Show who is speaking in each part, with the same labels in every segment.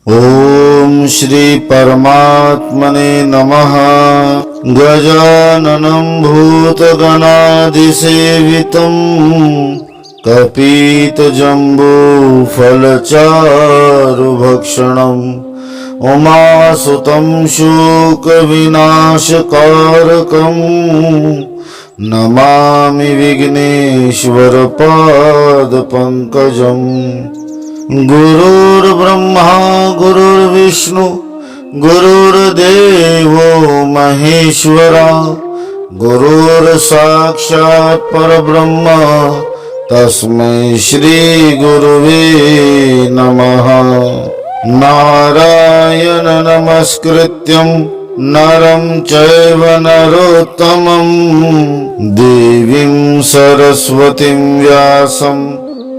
Speaker 1: ओम श्री परमात्मने नमः। गजाननं भूतगणाधिसेवितं कपितजम्बूफलचारुभक्षणम् उमासुतं शोकविनाशकारकं नमामि विघ्नेश्वरपादपङ्कजम्। गुरुर्ब्रह्मा गुरुर्विष्णु गुरुर्देवो महेश्वरा गुरुर्साक्षात् परब्रह्म तस्मै श्री गुरुवे नमः। नारायण नमस्कृत्यं नरं चैव नरोत्तमं देवीं सरस्वतीं व्यासं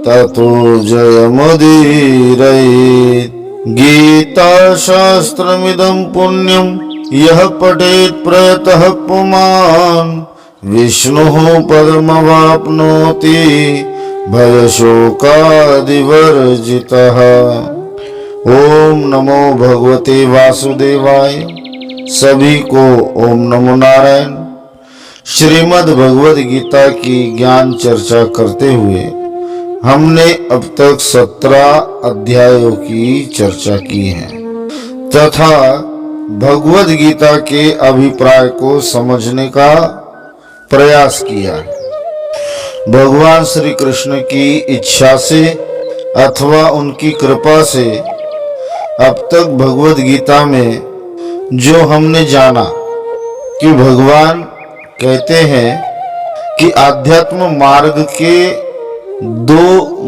Speaker 1: ततो जयमुदीरयेत्। गीताशास्त्रमिदं पुण्यं यः पठेत् प्रयतः पुमान् विष्णुः पदमवाप्नोति भयशोकादिवर्जितः। ओम नमो भगवते वासुदेवाय। सभी को ओम नमो नारायण। श्रीमद् भगवद गीता की ज्ञान चर्चा करते हुए हमने अब तक 17 अध्यायों की चर्चा की है तथा भगवद गीता के अभिप्राय को समझने का प्रयास किया है। भगवान श्री कृष्ण की इच्छा से अथवा उनकी कृपा से अब तक भगवद गीता में जो हमने जाना कि भगवान कहते हैं कि आध्यात्म मार्ग के 2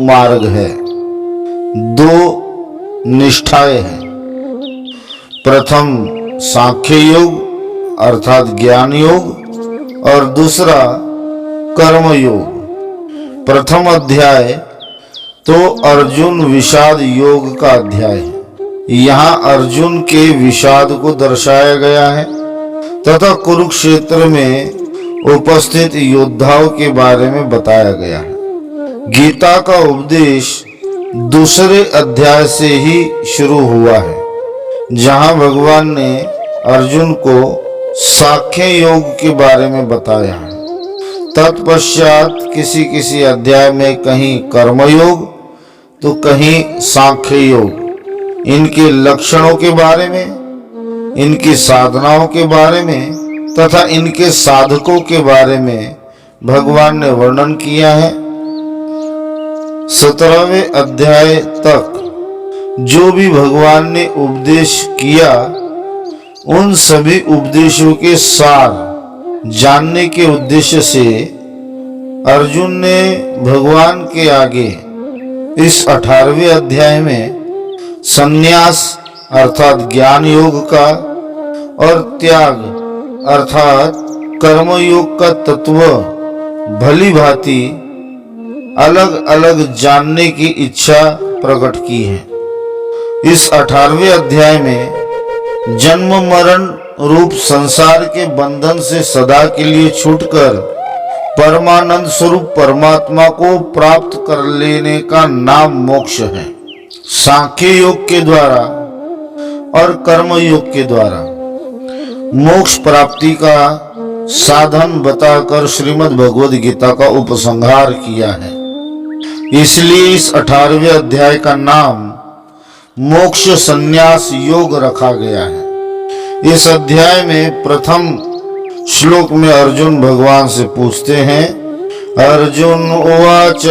Speaker 1: मार्ग है, 2 निष्ठाएं हैं। प्रथम सांख्य योग अर्थात ज्ञान योग और दूसरा कर्म योग। प्रथम अध्याय तो अर्जुन विषाद योग का अध्याय है। यहाँ अर्जुन के विषाद को दर्शाया गया है तथा कुरुक्षेत्र में उपस्थित योद्धाओं के बारे में बताया गया है। गीता का उपदेश दूसरे अध्याय से ही शुरू हुआ है, जहाँ भगवान ने अर्जुन को सांख्य योग के बारे में बताया है। तत्पश्चात किसी किसी अध्याय में कहीं कर्मयोग तो कहीं सांख्य योग, इनके लक्षणों के बारे में, इनकी साधनाओं के बारे में तथा इनके साधकों के बारे में भगवान ने वर्णन किया है। 17वें अध्याय तक जो भी भगवान ने उपदेश किया उन सभी उपदेशों के सार जानने के उद्देश्य से अर्जुन ने भगवान के आगे इस 18वें अध्याय में संन्यास अर्थात ज्ञान योग का और त्याग अर्थात कर्म योग का तत्व भली भांति अलग अलग जानने की इच्छा प्रकट की है। इस 18वें अध्याय में जन्म मरण रूप संसार के बंधन से सदा के लिए छूटकर परमानंद स्वरूप परमात्मा को प्राप्त कर लेने का नाम मोक्ष है। सांख्य योग के द्वारा और कर्म योग के द्वारा मोक्ष प्राप्ति का साधन बताकर श्रीमद् भगवद गीता का उपसंहार किया है। इसलिए इस 18वें अध्याय का नाम मोक्ष संन्यास योग रखा गया है। इस अध्याय में प्रथम श्लोक में अर्जुन भगवान से पूछते हैं। अर्जुन उवाच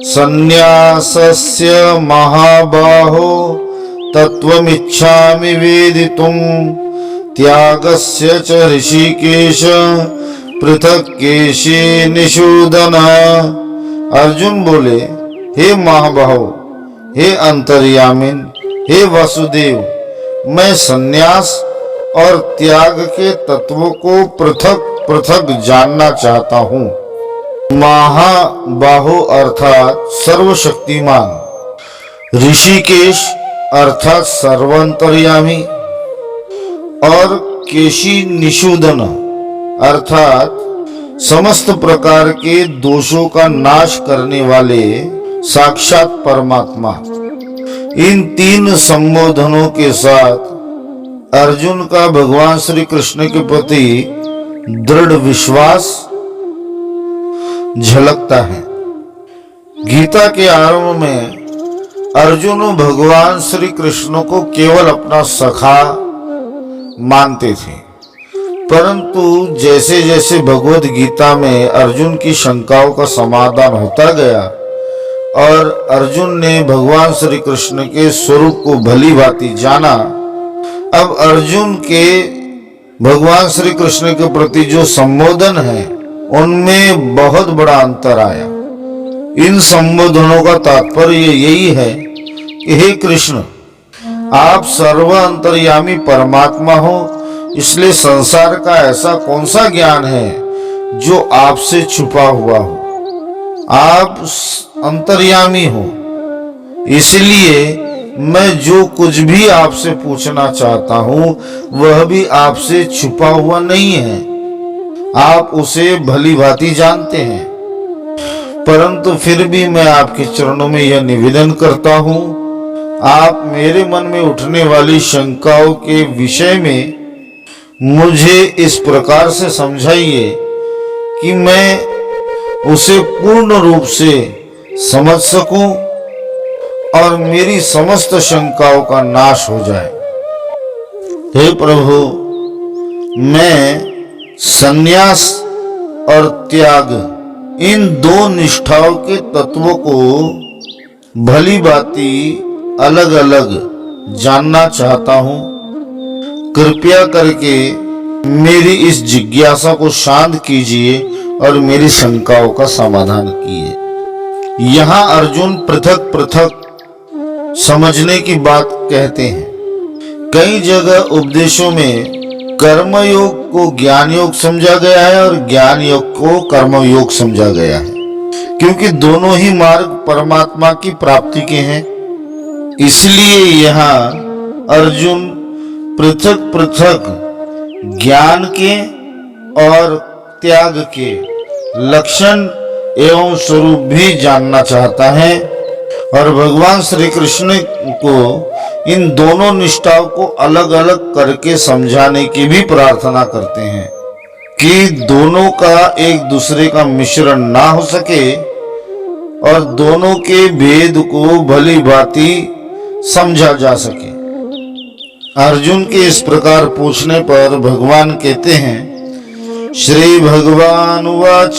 Speaker 1: संन्यासस्य महाबाहो तत्वमिच्छामि वेदितुं त्यागस्य च ऋषिकेश पृथक् केशे निषूदन। अर्जुन बोले, हे महाबाहो, हे अंतर्यामिन, हे वासुदेव, मैं संन्यास और त्याग के तत्वों को पृथक पृथक जानना चाहता हूँ। महाबाहो अर्थात सर्वशक्तिमान, ऋषिकेश अर्थात सर्वांतर्यामी और केशी निषूदन अर्थात समस्त प्रकार के दोषों का नाश करने वाले साक्षात परमात्मा। इन तीन संबोधनों के साथ अर्जुन का भगवान श्री कृष्ण के प्रति दृढ़ विश्वास झलकता है। गीता के आरंभ में अर्जुन भगवान श्री कृष्ण को केवल अपना सखा मानते थे, परंतु जैसे जैसे भगवद गीता में अर्जुन की शंकाओं का समाधान होता गया और अर्जुन ने भगवान श्री कृष्ण के स्वरूप को भली भांति जाना, अब अर्जुन के भगवान श्री कृष्ण के प्रति जो संबोधन है उनमें बहुत बड़ा अंतर आया। इन संबोधनों का तात्पर्य यही है कि हे कृष्ण, आप सर्व अंतर्यामी परमात्मा हो, इसलिए संसार का ऐसा कौन सा ज्ञान है जो आपसे छुपा हुआ हो। आप अंतर्यामी हो, इसलिए मैं जो कुछ भी आपसे पूछना चाहता हूं वह भी आपसे छुपा हुआ नहीं है, आप उसे भली भांति जानते हैं। परंतु फिर भी मैं आपके चरणों में यह निवेदन करता हूं, आप मेरे मन में उठने वाली शंकाओं के विषय में मुझे इस प्रकार से समझाइए कि मैं उसे पूर्ण रूप से समझ सकूं और मेरी समस्त शंकाओं का नाश हो जाए। हे प्रभु, मैं संन्यास और त्याग इन दो निष्ठाओं के तत्वों को भली भांति अलग अलग जानना चाहता हूं। कृपया करके मेरी इस जिज्ञासा को शांत कीजिए और मेरी शंकाओं का समाधान कीजिए। यहाँ अर्जुन पृथक पृथक समझने की बात कहते हैं। कई जगह उपदेशों में कर्म योग को ज्ञान योग समझा गया है और ज्ञान योग को कर्म योग समझा गया है, क्योंकि दोनों ही मार्ग परमात्मा की प्राप्ति के हैं। इसलिए यहाँ अर्जुन पृथक पृथक ज्ञान के और त्याग के लक्षण एवं स्वरूप भी जानना चाहता है और भगवान श्री कृष्ण को इन दोनों निष्ठाओं को अलग अलग करके समझाने की भी प्रार्थना करते हैं कि दोनों का एक दूसरे का मिश्रण ना हो सके और दोनों के भेद को भली भांति समझा जा सके। अर्जुन के इस प्रकार पूछने पर भगवान कहते हैं, श्री भगवान उवाच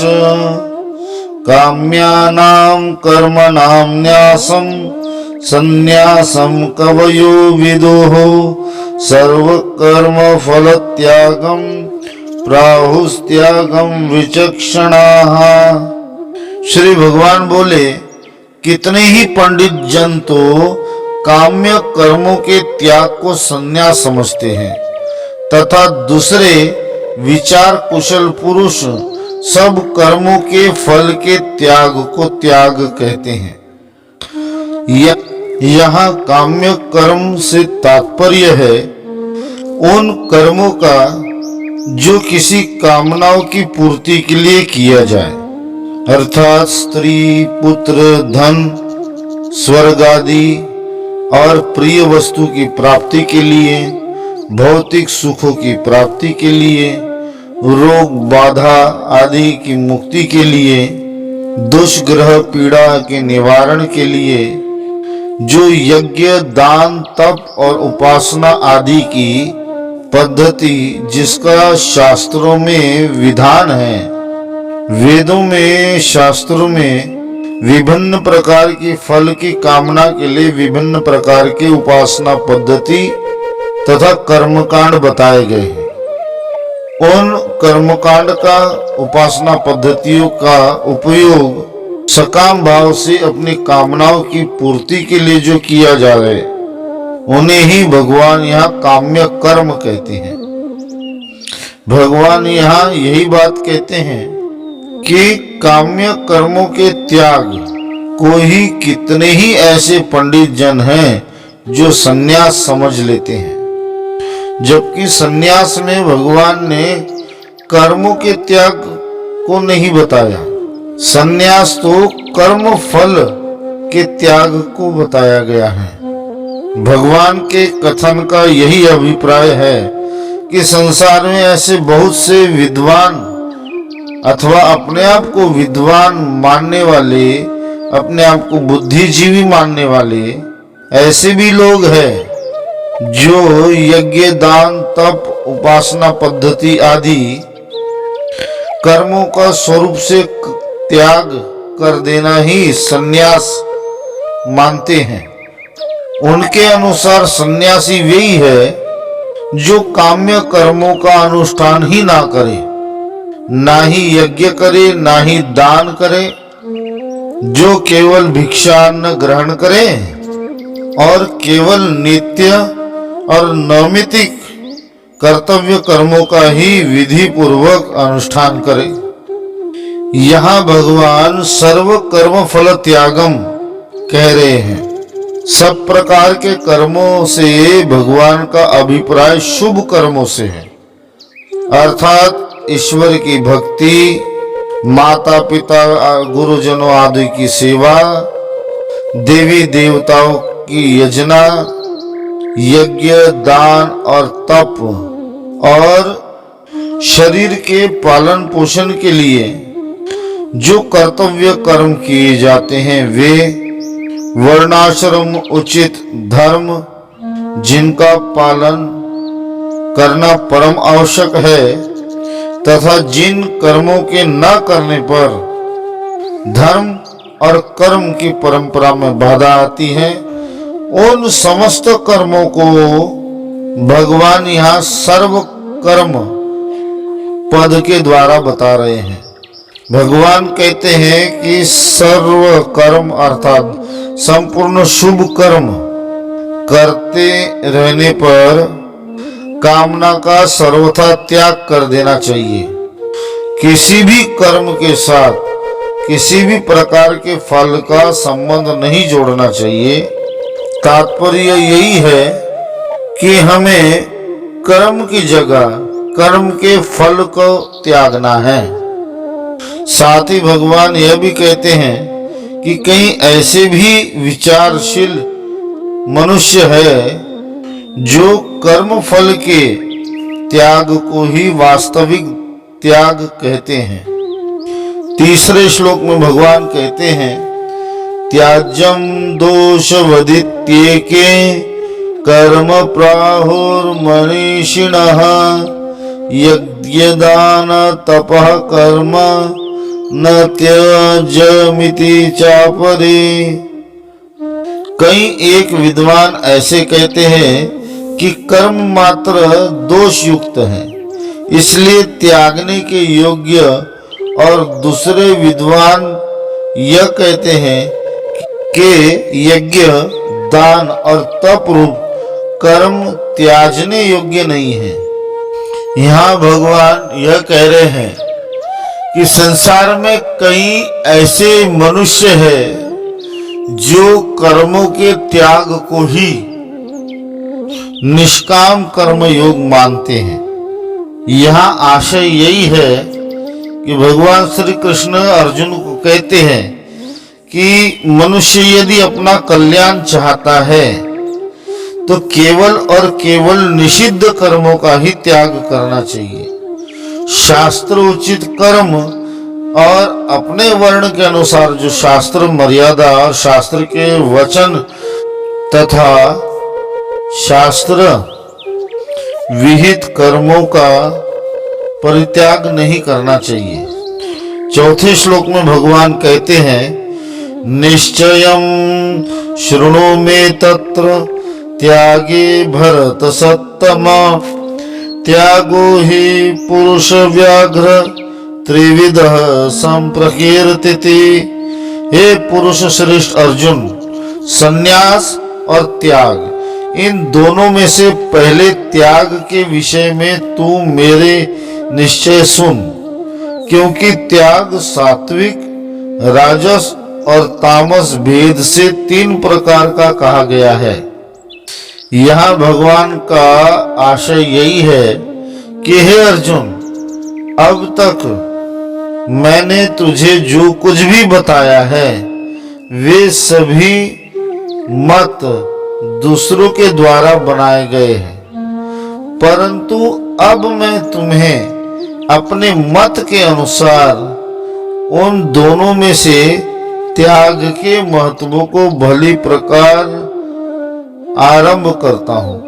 Speaker 1: काम्यानां कर्मणां न्यासं संन्यासं कवयो विदुः सर्वकर्म फलत्यागं प्राहुस्त्यागं विचक्षणाः। श्री भगवान बोले, कितने ही पंडित जन तो काम्य कर्मों के त्याग को संन्यास समझते हैं तथा दूसरे विचार कुशल पुरुष सब कर्मों के फल के त्याग को त्याग कहते हैं। यहाँ काम्य कर्म से तात्पर्य है उन कर्मों का जो किसी कामनाओं की पूर्ति के लिए किया जाए, अर्थात स्त्री पुत्र धन स्वर्ग आदि और प्रिय वस्तु की प्राप्ति के लिए, भौतिक सुखों की प्राप्ति के लिए, रोग बाधा आदि की मुक्ति के लिए, दुष्ग्रह पीड़ा के निवारण के लिए, जो यज्ञ दान तप और उपासना आदि की पद्धति जिसका शास्त्रों में विधान है, वेदों में शास्त्रों में विभिन्न प्रकार की फल की कामना के लिए विभिन्न प्रकार की उपासना पद्धति तथा कर्मकांड बताए गए हैं। उन कर्मकांड का उपासना पद्धतियों का उपयोग सकाम भाव से अपनी कामनाओं की पूर्ति के लिए जो किया जाए उन्हें ही भगवान यहाँ काम्य कर्म कहते हैं। भगवान यहाँ यही बात कहते हैं कि काम्य कर्मों के त्याग को ही कितने ही ऐसे पंडित जन हैं जो संन्यास समझ लेते हैं, जबकि संन्यास में भगवान ने कर्मों के त्याग को नहीं बताया। संन्यास तो कर्म फल के त्याग को बताया गया है। भगवान के कथन का यही अभिप्राय है कि संसार में ऐसे बहुत से विद्वान अथवा अपने आप को विद्वान मानने वाले, अपने आप को बुद्धिजीवी मानने वाले ऐसे भी लोग हैं जो यज्ञ, दान, तप, उपासना पद्धति आदि कर्मों का स्वरूप से त्याग कर देना ही सन्यास मानते हैं। उनके अनुसार सन्यासी वही है जो काम्य कर्मों का अनुष्ठान ही ना करे, ना ही यज्ञ करे, ना ही दान करे, जो केवल भिक्षान्न ग्रहण करे और केवल नित्य और नैमित्तिक कर्तव्य कर्मों का ही विधि पूर्वक अनुष्ठान करे। यहाँ भगवान सर्व कर्म फल त्यागम कह रहे हैं। सब प्रकार के कर्मों से भगवान का अभिप्राय शुभ कर्मों से है, अर्थात ईश्वर की भक्ति, माता पिता गुरुजनों आदि की सेवा, देवी देवताओं की यजना, यज्ञ, दान और तप, और शरीर के पालन पोषण के लिए जो कर्तव्य कर्म किए जाते हैं वे वर्णाश्रम उचित धर्म जिनका पालन करना परम आवश्यक है, तथा जिन कर्मों के न करने पर धर्म और कर्म की परंपरा में बाधा आती है, उन समस्त कर्मों को भगवान यहाँ सर्व कर्म पद के द्वारा बता रहे हैं। भगवान कहते हैं कि सर्व कर्म अर्थात संपूर्ण शुभ कर्म करते रहने पर कामना का सर्वथा त्याग कर देना चाहिए। किसी भी कर्म के साथ किसी भी प्रकार के फल का संबंध नहीं जोड़ना चाहिए। तात्पर्य यही है कि हमें कर्म की जगह कर्म के फल को त्यागना है। साथ ही भगवान यह भी कहते हैं कि कई ऐसे भी विचारशील मनुष्य है जो कर्म फल के त्याग को ही वास्तविक त्याग कहते हैं। तीसरे श्लोक में भगवान कहते हैं, त्याज्यम दोष वदित्येके कर्म प्राहुर्मनीषिणः यज्ञदान तपः कर्म न त्यजमिति चापरे। कई एक विद्वान ऐसे कहते हैं कि कर्म मात्र दोष युक्त है, इसलिए त्यागने के योग्य, और दूसरे विद्वान यह कहते हैं कि यज्ञ, दान और तप रूप कर्म त्याजने योग्य नहीं है। यहाँ भगवान यह कह रहे हैं कि संसार में कई ऐसे मनुष्य हैं जो कर्मों के त्याग को ही निष्काम कर्म योग मानते हैं। यहाँ आशय यही है कि भगवान श्री कृष्ण अर्जुन को कहते हैं कि मनुष्य यदि अपना कल्याण चाहता है तो केवल और केवल निषिद्ध कर्मों का ही त्याग करना चाहिए। शास्त्र उचित कर्म और अपने वर्ण के अनुसार जो शास्त्र मर्यादा और शास्त्र के वचन तथा शास्त्र विहित कर्मों का परित्याग नहीं करना चाहिए। चौथे श्लोक में भगवान कहते हैं, निश्चयं शृणु मे तत्र त्यागे भरत सत्तमा त्यागो हि पुरुष व्याघ्र त्रिविधः संप्रकीर्तिति। हे पुरुष श्रेष्ठ अर्जुन, संन्यास और त्याग इन दोनों में से पहले त्याग के विषय में तू मेरे निश्चय सुन, क्योंकि त्याग सात्विक, राजस और तामस भेद से 3 प्रकार का कहा गया है। यहाँ भगवान का आशय यही है कि हे अर्जुन, अब तक मैंने तुझे जो कुछ भी बताया है वे सभी मत दूसरों के द्वारा बनाए गए हैं, परंतु अब मैं तुम्हें अपने मत के अनुसार उन दोनों में से त्याग के महत्व को भली प्रकार आरंभ करता हूं।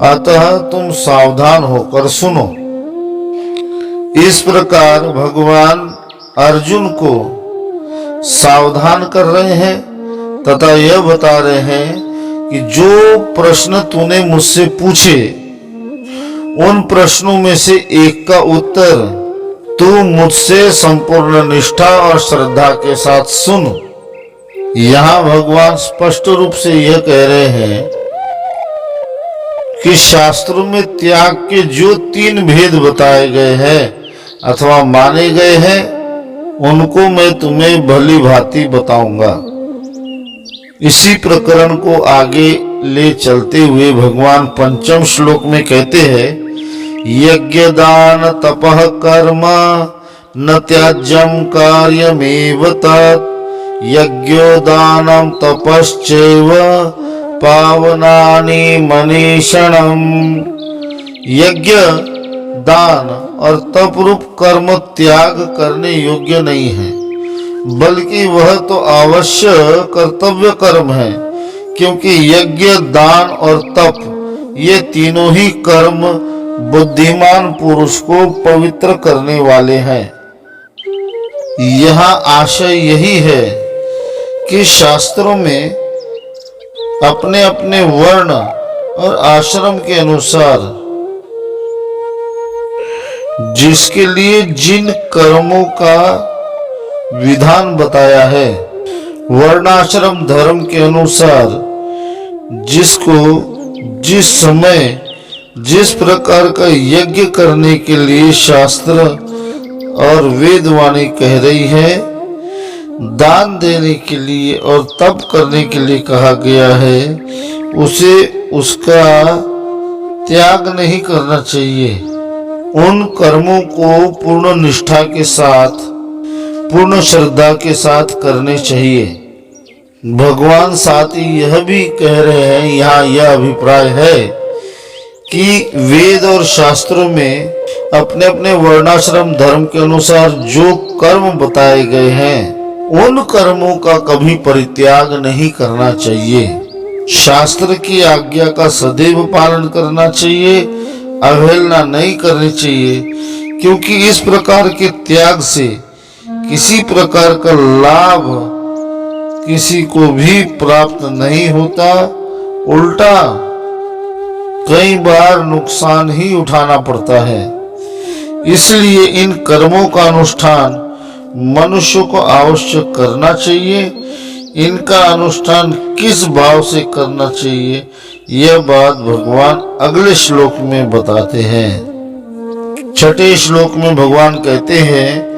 Speaker 1: अतः तुम सावधान होकर सुनो। इस प्रकार भगवान अर्जुन को सावधान कर रहे हैं तथा यह बता रहे हैं कि जो प्रश्न तूने मुझसे पूछे उन प्रश्नों में से एक का उत्तर तू मुझसे संपूर्ण निष्ठा और श्रद्धा के साथ सुन। यहाँ भगवान स्पष्ट रूप से यह कह रहे हैं कि शास्त्रों में त्याग के जो 3 भेद बताए गए हैं अथवा माने गए हैं उनको मैं तुम्हें भली भांति बताऊंगा। इसी प्रकरण को आगे ले चलते हुए भगवान 5वें श्लोक में कहते हैं, यज्ञ दान तपः कर्म न त्याज्यम कार्यमेव तत् यज्ञो दानम तपश्चैव पावनानि मनीषणम्। यज्ञ दान और तप रूप कर्म त्याग करने योग्य नहीं है, बल्कि वह तो अवश्य कर्तव्य कर्म है, क्योंकि यज्ञ दान और तप ये तीनों ही कर्म बुद्धिमान पुरुष को पवित्र करने वाले हैं। यहाँ आशय यही है कि शास्त्रों में अपने अपने वर्ण और आश्रम के अनुसार जिसके लिए जिन कर्मों का विधान बताया है, वर्णाश्रम धर्म के अनुसार जिसको जिस समय जिस प्रकार का यज्ञ करने के लिए शास्त्र और वेदवाणी कह रही है, दान देने के लिए और तप करने के लिए कहा गया है, उसे उसका त्याग नहीं करना चाहिए। उन कर्मों को पूर्ण निष्ठा के साथ, पूर्ण श्रद्धा के साथ करने चाहिए। भगवान साथ ही यह भी कह रहे हैं, यहाँ यह अभिप्राय है कि वेद और शास्त्रों में अपने अपने वर्णाश्रम धर्म के अनुसार जो कर्म बताए गए हैं उन कर्मों का कभी परित्याग नहीं करना चाहिए। शास्त्र की आज्ञा का सदैव पालन करना चाहिए, अवहेलना नहीं करनी चाहिए, क्योंकि इस प्रकार के त्याग से किसी प्रकार का लाभ किसी को भी प्राप्त नहीं होता, उल्टा कई बार नुकसान ही उठाना पड़ता है। इसलिए इन कर्मों का अनुष्ठान मनुष्य को अवश्य करना चाहिए। इनका अनुष्ठान किस भाव से करना चाहिए, यह बात भगवान अगले श्लोक में बताते हैं। 6वें श्लोक में भगवान कहते हैं,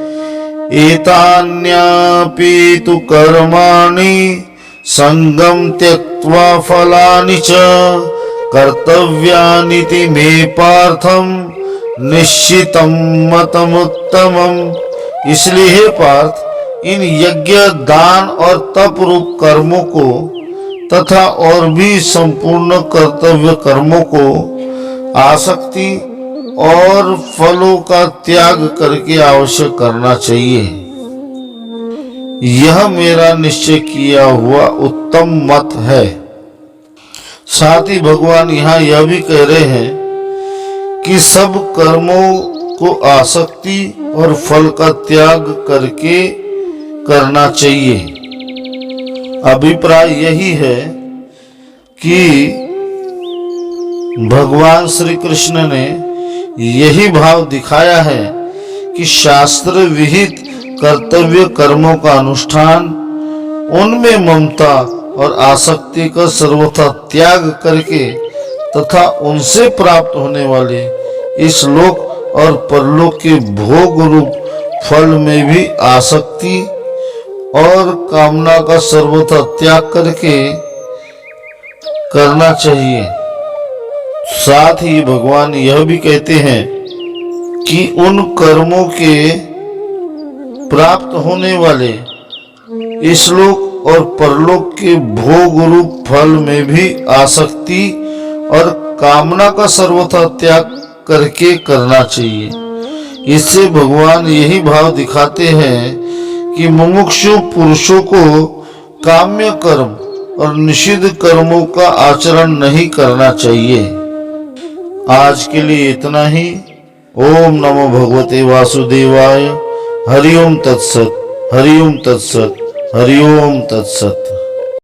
Speaker 1: एतान्यापि तु कर्माणि संगम त्यक्त्वा फलानि च कर्तव्यानिति मे पार्थम निश्चितं मतमुत्तमम्। इसलिए हे पार्थ, इन यज्ञ दान और तप रूप कर्मों को तथा और भी संपूर्ण कर्तव्य कर्मों को आसक्ति और फलों का त्याग करके अवश्य करना चाहिए। यह मेरा निश्चय किया हुआ उत्तम मत है। साथ ही भगवान यहाँ यह भी कह रहे हैं कि सब कर्मों को आसक्ति और फल का त्याग करके करना चाहिए। अभिप्राय यही है कि भगवान श्री कृष्ण ने यही भाव दिखाया है कि शास्त्र विहित कर्तव्य कर्मों का अनुष्ठान, उनमें ममता और आसक्ति का सर्वथा त्याग करके तथा उनसे प्राप्त होने वाले इस लोक और परलोक के भोग रूप फल में भी आसक्ति और कामना का सर्वथा त्याग करके करना चाहिए। साथ ही भगवान यह भी कहते हैं कि उन कर्मों के प्राप्त होने वाले इस लोक और परलोक के भोग रूप फल में भी आसक्ति और कामना का सर्वथा त्याग करके करना चाहिए। इससे भगवान यही भाव दिखाते हैं कि मुमुक्षु पुरुषों को काम्य कर्म और निषिद्ध कर्मों का आचरण नहीं करना चाहिए। आज के लिए इतना ही। ओम नमो भगवते वासुदेवाय। हरि ओम तत्सत, हरि ओम तत्सत, हरि ओम तत्सत।